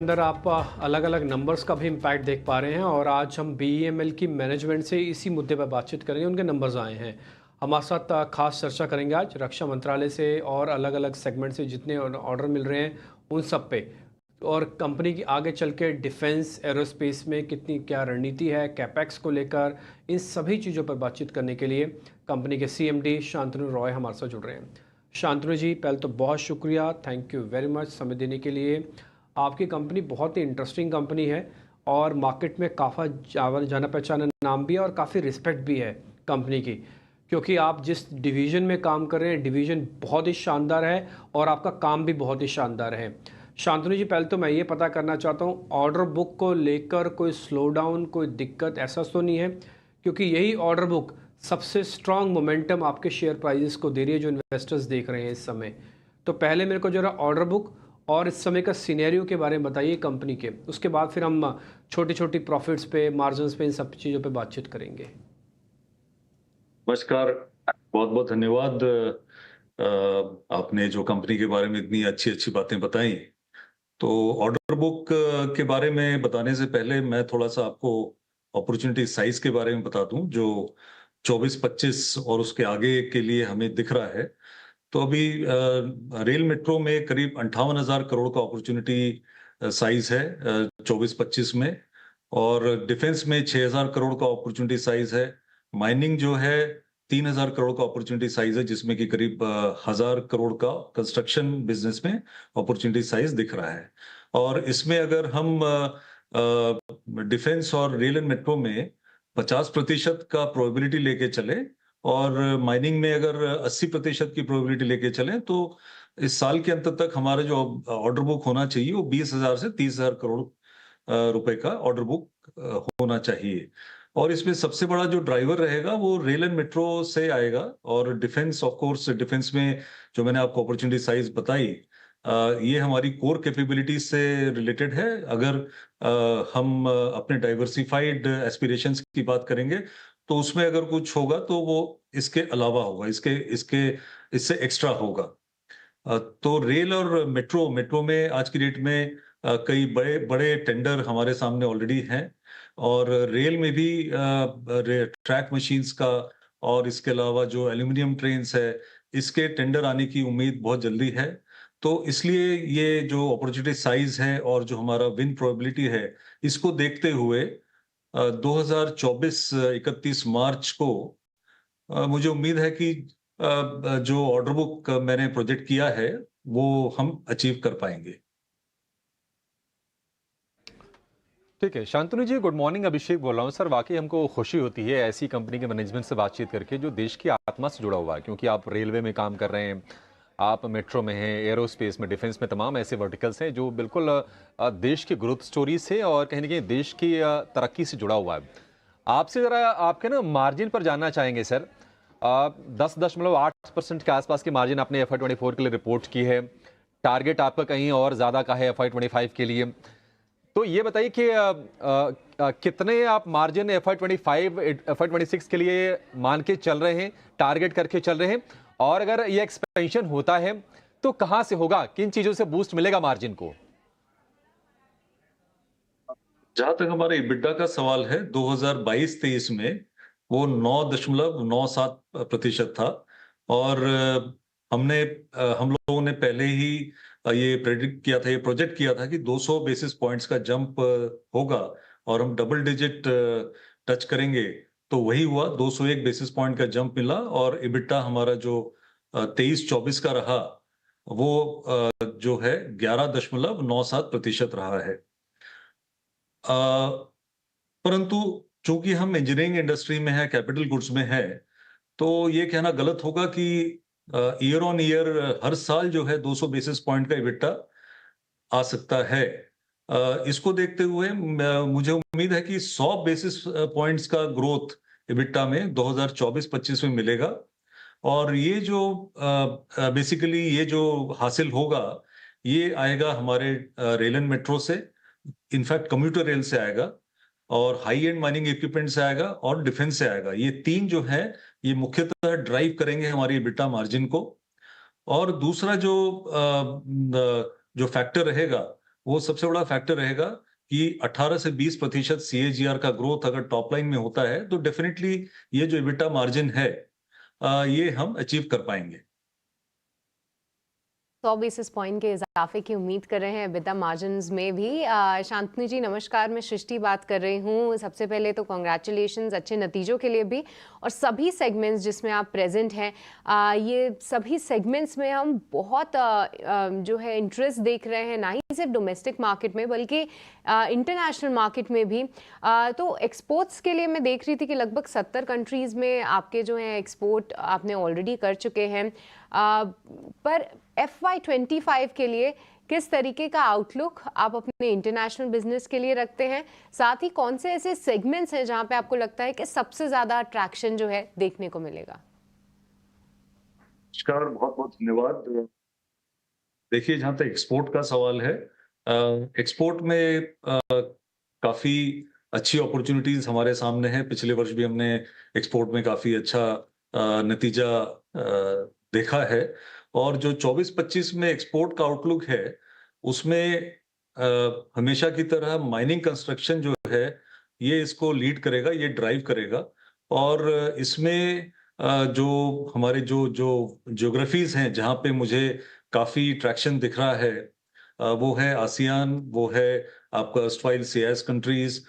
अंदर आप अलग अलग नंबर्स का भी इम्पैक्ट देख पा रहे हैं और आज हम बीईएमएल की मैनेजमेंट से इसी मुद्दे पर बातचीत करेंगे। उनके नंबर्स आए हैं हमारे साथ। खास चर्चा करेंगे आज रक्षा मंत्रालय से और अलग अलग सेगमेंट से जितने ऑर्डर मिल रहे हैं उन सब पे, और कंपनी की आगे चल के डिफेंस एरोस्पेस में कितनी क्या रणनीति है कैपेक्स को लेकर। इन सभी चीज़ों पर बातचीत करने के लिए कंपनी के सीएमडी शांतनु रॉय हमारे साथ जुड़ रहे हैं। शांतनु जी, पहले तो बहुत शुक्रिया, थैंक यू वेरी मच समय देने के लिए। आपकी कंपनी बहुत ही इंटरेस्टिंग कंपनी है और मार्केट में काफ़ी जाना पहचाना नाम भी है और काफ़ी रिस्पेक्ट भी है कंपनी की, क्योंकि आप जिस डिवीज़न में काम कर रहे हैं डिवीज़न बहुत ही शानदार है और आपका काम भी बहुत ही शानदार है। शांतनु जी, पहले तो मैं ये पता करना चाहता हूँ ऑर्डर बुक को लेकर कोई स्लो डाउन कोई दिक्कत ऐसा तो नहीं है, क्योंकि यही ऑर्डर बुक सबसे स्ट्रांग मोमेंटम आपके शेयर प्राइजेस को दे रही है जो इन्वेस्टर्स देख रहे हैं इस समय। तो पहले मेरे को जरा ऑर्डर बुक और इस समय का सिनेरियो के बारे में बताइए कंपनी के, उसके बाद फिर हम छोटी छोटी प्रॉफिट्स पे मार्जिन्स पे इन सब चीज़ों पे बातचीत करेंगे। नमस्कार। बहुत बहुत धन्यवाद। आपने जो कंपनी के बारे में इतनी अच्छी अच्छी बातें बताई। तो ऑर्डर बुक के बारे में बताने से पहले मैं थोड़ा सा आपको अपॉर्चुनिटी साइज के बारे में बता दूं जो 24-25 और उसके आगे के लिए हमें दिख रहा है। तो अभी रेल मेट्रो में करीब 58,000 करोड़ का अपॉर्चुनिटी साइज है 24-25 में। और डिफेंस में 6,000 करोड़ का अपॉर्चुनिटी साइज है। माइनिंग जो है 3,000 करोड़ का अपॉर्चुनिटी साइज है, जिसमें कि करीब 1,000 करोड़ का कंस्ट्रक्शन बिजनेस में अपॉर्चुनिटी साइज दिख रहा है। और इसमें अगर हम डिफेंस और रेल एंड मेट्रो में 50% का प्रोबेबिलिटी लेके चले और माइनिंग में अगर 80% की प्रोबेबिलिटी लेके चले तो इस साल के अंत तक हमारा जो ऑर्डर बुक होना चाहिए वो 20,000 से 30,000 करोड़ रुपए का ऑर्डर बुक होना चाहिए। और इसमें सबसे बड़ा जो ड्राइवर रहेगा वो रेल एंड मेट्रो से आएगा। और डिफेंस, ऑफ कोर्स डिफेंस में जो मैंने आपको अपॉर्चुनिटी साइज बताई, ये हमारी कोर कैपेबिलिटीज से रिलेटेड है। अगर हम अपने डाइवर्सिफाइड एस्पिरेशंस की बात करेंगे तो उसमें अगर कुछ होगा तो वो इसके अलावा होगा, इसके इसके इससे एक्स्ट्रा होगा। तो रेल और मेट्रो मेट्रो में आज की डेट में कई बड़े बड़े टेंडर हमारे सामने ऑलरेडी हैं। और रेल में भी ट्रैक मशीन्स का और इसके अलावा जो एल्यूमिनियम ट्रेन्स है, इसके टेंडर आने की उम्मीद बहुत जल्दी है। तो इसलिए ये जो अपॉर्चुनिटी साइज है और जो हमारा विन प्रोबेबिलिटी है, इसको देखते हुए 2024-31 मार्च को मुझे उम्मीद है कि जो ऑर्डर बुक मैंने प्रोजेक्ट किया है वो हम अचीव कर पाएंगे। ठीक है शांतनु जी, गुड मॉर्निंग। अभिषेक बोल रहा हूँ सर। वाकई हमको खुशी होती है ऐसी कंपनी के मैनेजमेंट से बातचीत करके जो देश की आत्मा से जुड़ा हुआ है, क्योंकि आप रेलवे में काम कर रहे हैं, आप मेट्रो में हैं, एरोस्पेस में, डिफेंस में, तमाम ऐसे वर्टिकल्स हैं जो बिल्कुल देश की ग्रोथ स्टोरी से और कहीं ना कहीं देश की तरक्की से जुड़ा हुआ है। आपसे जरा आपके ना मार्जिन पर जानना चाहेंगे सर। 10.8% के आसपास की मार्जिन आपने FY24 के लिए रिपोर्ट की है। टारगेट आपका कहीं और ज्यादा का है FY25 के लिए। तो ये बताइए कि कितने आप मार्जिन FY25 FY26 के लिए मान के चल रहे हैं, टारगेट करके चल रहे हैं, और अगर ये एक्सपेंशन होता है तो कहां से होगा, किन चीजों से बूस्ट मिलेगा मार्जिन को? जहां तक हमारे EBITDA का सवाल है, 2022-23 में वो 9.97% था। और हम लोगों ने पहले ही ये प्रेडिक्ट किया था, ये प्रोजेक्ट किया था कि 200 बेसिस पॉइंट्स का जंप होगा और हम डबल डिजिट टच करेंगे। तो वही हुआ, 201 बेसिस पॉइंट का जंप मिला और EBITDA हमारा जो 23-24 का रहा वो जो है 11.97% रहा है। परंतु चूंकि हम इंजीनियरिंग इंडस्ट्री में है, कैपिटल गुड्स में है, तो ये कहना गलत होगा कि ईयर ऑन ईयर हर साल जो है 200 बेसिस पॉइंट का EBITDA आ सकता है। इसको देखते हुए मुझे उम्मीद है कि 100 बेसिस पॉइंट्स का ग्रोथ EBITDA में 2024-25 में मिलेगा। और ये जो बेसिकली ये जो हासिल होगा, ये आएगा हमारे रेल एंड मेट्रो से, इनफैक्ट कम्यूटर रेल से आएगा, और हाई एंड माइनिंग इक्विपमेंट से आएगा और डिफेंस से आएगा। ये तीन जो है ये मुख्यतः ड्राइव करेंगे हमारी EBITDA मार्जिन को। और दूसरा जो फैक्टर रहेगा वो सबसे बड़ा फैक्टर रहेगा कि 18 से 20% CAGR का ग्रोथ अगर टॉप लाइन में होता है तो डेफिनेटली ये जो EBITDA मार्जिन है ये हम अचीव कर पाएंगे। 100 बेसिस पॉइंट के इजाफे की उम्मीद कर रहे हैं EBITDA मार्जिन्स में भी। शांतनु जी नमस्कार, मैं सृष्टि बात कर रही हूँ। सबसे पहले तो कॉन्ग्रेचुलेशंस अच्छे नतीजों के लिए भी, और सभी सेगमेंट्स जिसमें आप प्रेजेंट हैं, ये सभी सेगमेंट्स में हम बहुत जो है इंटरेस्ट देख रहे हैं, ना ही सिर्फ डोमेस्टिक मार्केट में बल्कि इंटरनेशनल मार्केट में भी। तो एक्सपोर्ट्स के लिए मैं देख रही थी कि लगभग 70 कंट्रीज़ में आपके जो हैं एक्सपोर्ट आपने ऑलरेडी कर चुके हैं। पर FY25 के लिए किस तरीके का आउटलुक आप अपने इंटरनेशनल बिजनेस के लिए रखते हैं? साथ ही कौन से ऐसे सेगमेंट्स हैं जहां पे आपको लगता है कि सबसे ज्यादा अट्रैक्शन जो है देखने को मिलेगा? नमस्कार, बहुत बहुत धन्यवाद। देखिए, जहां तक एक्सपोर्ट का सवाल है, एक्सपोर्ट में काफी अच्छी अपॉर्चुनिटीज हमारे सामने है। पिछले वर्ष भी हमने एक्सपोर्ट में काफी अच्छा नतीजा देखा है, और जो 24-25 में एक्सपोर्ट का आउटलुक है उसमें हमेशा की तरह माइनिंग कंस्ट्रक्शन जो है ये इसको लीड करेगा, ये ड्राइव करेगा। और इसमें जो हमारे जो जो ज्योग्राफीज हैं जहाँ पे मुझे काफी ट्रैक्शन दिख रहा है, वो है आसियान, वो है आपका अर्स्टवाइल CIS कंट्रीज,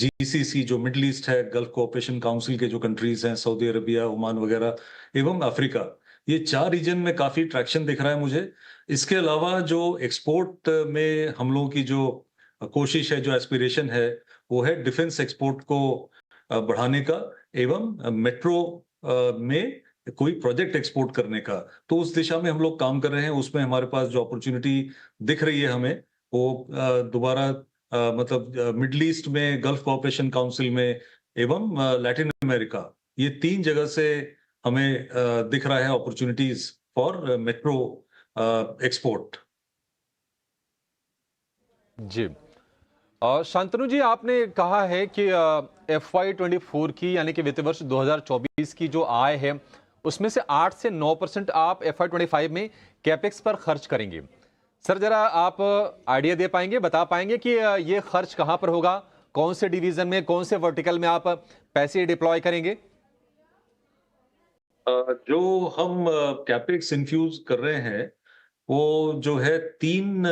GCC जो मिडिल ईस्ट है, गल्फ कोऑपरेशन काउंसिल के जो कंट्रीज हैं, सऊदी अरबिया, ओमान वगैरह, एवं अफ्रीका। ये 4 रीजन में काफी ट्रैक्शन दिख रहा है मुझे। इसके अलावा जो एक्सपोर्ट में हम लोगों की जो कोशिश है, जो एस्पिरेशन है, वो है डिफेंस एक्सपोर्ट को बढ़ाने का, एवं मेट्रो में कोई प्रोजेक्ट एक्सपोर्ट करने का। तो उस दिशा में हम लोग काम कर रहे हैं। उसमें हमारे पास जो अपॉर्चुनिटी दिख रही है हमें, वो दोबारा मतलब मिडिल ईस्ट में, गल्फ कोऑपरेशन काउंसिल में, एवं लैटिन अमेरिका, ये 3 जगह से हमें दिख रहा है अपॉर्चुनिटीज फॉर मेट्रो एक्सपोर्ट। जी। शांतनु जी, आपने कहा है कि FY24 की यानी कि वित्त वर्ष 2024 की जो आय है उसमें से 8 से 9% आप FY25 में कैपेक्स पर खर्च करेंगे। सर, जरा आप आइडिया दे पाएंगे, बता पाएंगे कि ये खर्च कहां पर होगा, कौन से डिवीजन में, कौन से वर्टिकल में आप पैसे डिप्लॉय करेंगे? जो हम कैपेक्स इन्फ्यूज कर रहे हैं वो जो है 3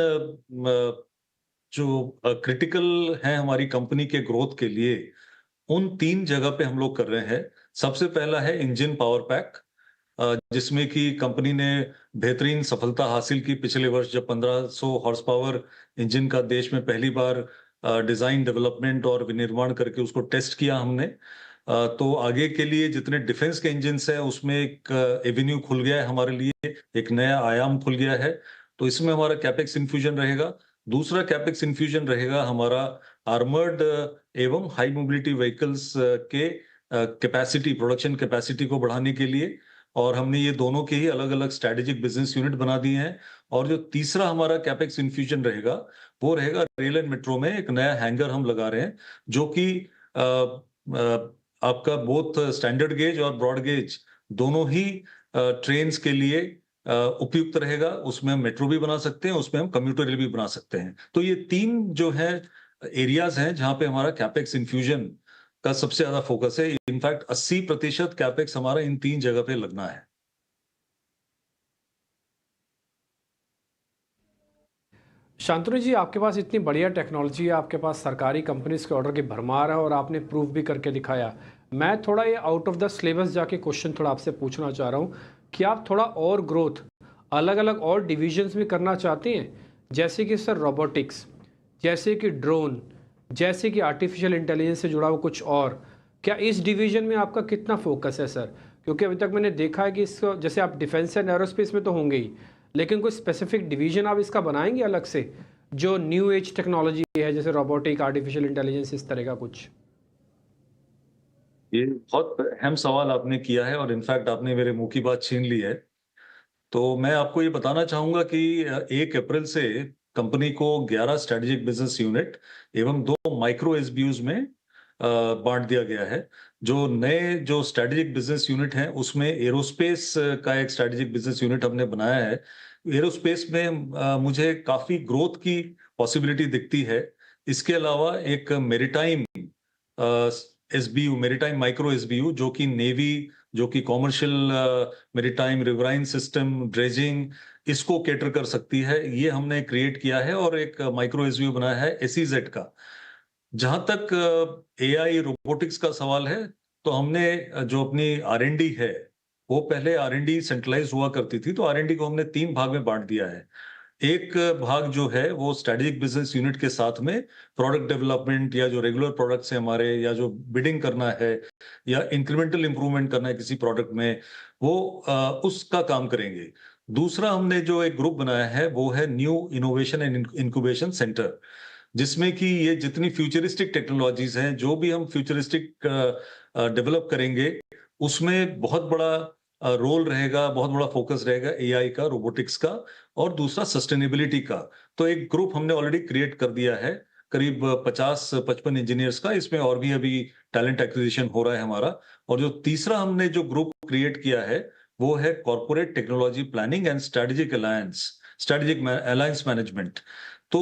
जो क्रिटिकल है हमारी कंपनी के ग्रोथ के लिए, उन 3 जगह पे हम लोग कर रहे हैं। सबसे पहला है इंजन पावर पैक, जिसमें कि कंपनी ने बेहतरीन सफलता हासिल की पिछले वर्ष, जब 1500 हॉर्स पावर इंजन का देश में पहली बार डिजाइन, डेवलपमेंट और विनिर्माण करके उसको टेस्ट किया हमने। तो आगे के लिए जितने डिफेंस के इंजन्स हैं उसमें एक एवेन्यू खुल गया है हमारे लिए, एक नया आयाम खुल गया है। तो इसमें हमारा कैपेक्स इन्फ्यूजन रहेगा। दूसरा कैपेक्स इन्फ्यूजन रहेगा हमारा आर्मर्ड एवं हाई मोबिलिटी व्हीकल्स के कैपेसिटी, प्रोडक्शन कैपेसिटी को बढ़ाने के लिए, और हमने ये दोनों के ही अलग अलग स्ट्रेटेजिक बिजनेस यूनिट बना दिए हैं। और जो तीसरा हमारा कैपेक्स इन्फ्यूजन रहेगा वो रहेगा रेल एंड मेट्रो में एक नया हैंगर हम लगा रहे हैं, जो कि आपका बोथ स्टैंडर्ड गेज और ब्रॉड गेज दोनों ही ट्रेन्स के लिए उपयुक्त रहेगा। उसमें हम मेट्रो भी बना सकते हैं, उसमें हम कम्यूटर रेल भी बना सकते हैं। तो ये 3 जो है एरियाज हैं जहां पे हमारा कैपेक्स इन्फ्यूजन का सबसे ज्यादा फोकस है। इनफैक्ट 80% कैपेक्स हमारा इन 3 जगह पे लगना है। शांतनु जी, आपके पास इतनी बढ़िया टेक्नोलॉजी है, आपके पास सरकारी कंपनीज के ऑर्डर की भरमार है और आपने प्रूफ भी करके दिखाया। मैं थोड़ा ये आउट ऑफ द सिलेबस जाके क्वेश्चन थोड़ा आपसे पूछना चाह रहा हूँ कि आप थोड़ा और ग्रोथ अलग अलग और डिविजन्स में करना चाहते हैं, जैसे कि सर रोबोटिक्स, जैसे कि ड्रोन, जैसे कि आर्टिफिशियल इंटेलिजेंस से जुड़ा हुआ कुछ और? क्या इस डिवीजन में आपका कितना फोकस है सर? क्योंकि अभी तक मैंने देखा है कि इसको, जैसे आप डिफेंस एंड एरोस्पेस में तो होंगे ही, लेकिन कोई स्पेसिफिक डिवीजन आप इसका बनाएंगे अलग से, जो न्यू एज टेक्नोलॉजी है, जैसे रोबोटिक, आर्टिफिशियल इंटेलिजेंस, इस तरह का कुछ? ये बहुत अहम सवाल आपने किया है, और इनफैक्ट आपने मेरे मुंह की बात छीन ली है। तो मैं आपको ये बताना चाहूंगा कि 1 अप्रैल से कंपनी को 11 स्ट्रेटेजिक बिजनेस यूनिट एवं 2 माइक्रो एसबीयूज में बांट दिया गया है। जो नए जो स्ट्रेटेजिक बिजनेस यूनिट हैं उसमें एरोस्पेस का एक स्ट्रेटेजिक बिजनेस यूनिट हमने बनाया है। एरोस्पेस में मुझे काफी ग्रोथ की पॉसिबिलिटी दिखती है। इसके अलावा एक maritime SBU, maritime micro SBU, जो कि नेवी, जो कि commercial maritime riverine system, dredging, इसको कैटर कर सकती है, ये हमने क्रिएट किया है और एक माइक्रो एसबीयू बनाया है एसईजेड का। जहां तक एआई रोबोटिक्स का सवाल है, तो हमने जो अपनी आर&डी है, वो पहले आर&डी सेंट्रलाइज हुआ करती थी, तो आर&डी को हमने 3 भाग में बांट दिया है। एक भाग जो है वो स्ट्रेटेजिक बिजनेस यूनिट के साथ में प्रोडक्ट डेवलपमेंट या जो रेगुलर प्रोडक्ट्स हैं हमारे, या जो बिडिंग करना है या इंक्रीमेंटल इंप्रूवमेंट करना है किसी प्रोडक्ट में, वो उसका काम करेंगे। दूसरा हमने जो एक ग्रुप बनाया है वो है new innovation and incubation centre, जिसमें कि ये जितनी फ्यूचरिस्टिक टेक्नोलॉजीज हैं, जो भी हम फ्यूचरिस्टिक डेवलप करेंगे, उसमें बहुत बड़ा रोल रहेगा, बहुत बड़ा फोकस रहेगा एआई का, रोबोटिक्स का, और दूसरा सस्टेनेबिलिटी का। तो एक ग्रुप हमने ऑलरेडी क्रिएट कर दिया है, करीब 50-55 इंजीनियर्स का। इसमें और भी अभी टैलेंट एक्विजिशन हो रहा है हमारा। और जो तीसरा हमने जो ग्रुप क्रिएट किया है वो है corporate technology planning and strategic alliance management. तो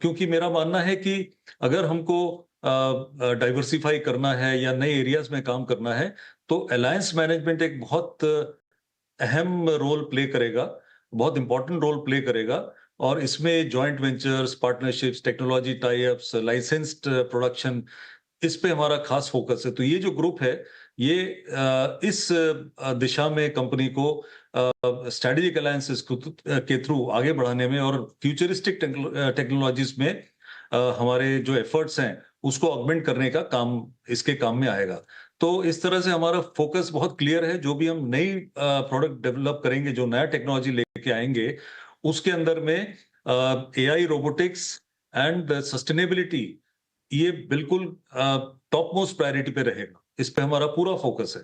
क्योंकि मेरा मानना है कि अगर हमको डाइवर्सिफाई करना है या नए एरियाज में काम करना है, तो अलायंस मैनेजमेंट एक बहुत अहम रोल प्ले करेगा, बहुत इंपॉर्टेंट रोल प्ले करेगा। और इसमें joint ventures, partnerships, technology tie ups, licensed production, इस पे हमारा खास फोकस है। तो ये जो ग्रुप है, ये इस दिशा में कंपनी को स्ट्रेटेजिक अलायंसेस के थ्रू आगे बढ़ाने में और फ्यूचरिस्टिक टेक्नोलॉजीज में हमारे जो एफर्ट्स हैं उसको ऑगमेंट करने का काम इसके काम में आएगा। तो इस तरह से हमारा फोकस बहुत क्लियर है। जो भी हम नई प्रोडक्ट डेवलप करेंगे, जो नया टेक्नोलॉजी लेके आएंगे, उसके अंदर में एआई, रोबोटिक्स एंड सस्टेनेबिलिटी, ये बिल्कुल टॉप मोस्ट प्रायोरिटी पे रहेगा। इस पे हमारा पूरा फोकस है।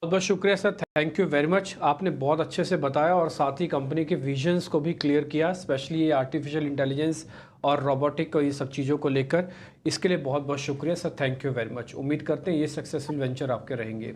बहुत बहुत शुक्रिया sir, thank you very much. आपने बहुत अच्छे से बताया और साथ ही कंपनी के विजन्स को भी क्लियर किया, स्पेशली ये आर्टिफिशियल इंटेलिजेंस और रोबोटिक को, ये सब चीज़ों को लेकर। इसके लिए बहुत बहुत शुक्रिया sir, thank you very much. उम्मीद करते हैं ये सक्सेसफुल वेंचर आपके रहेंगे।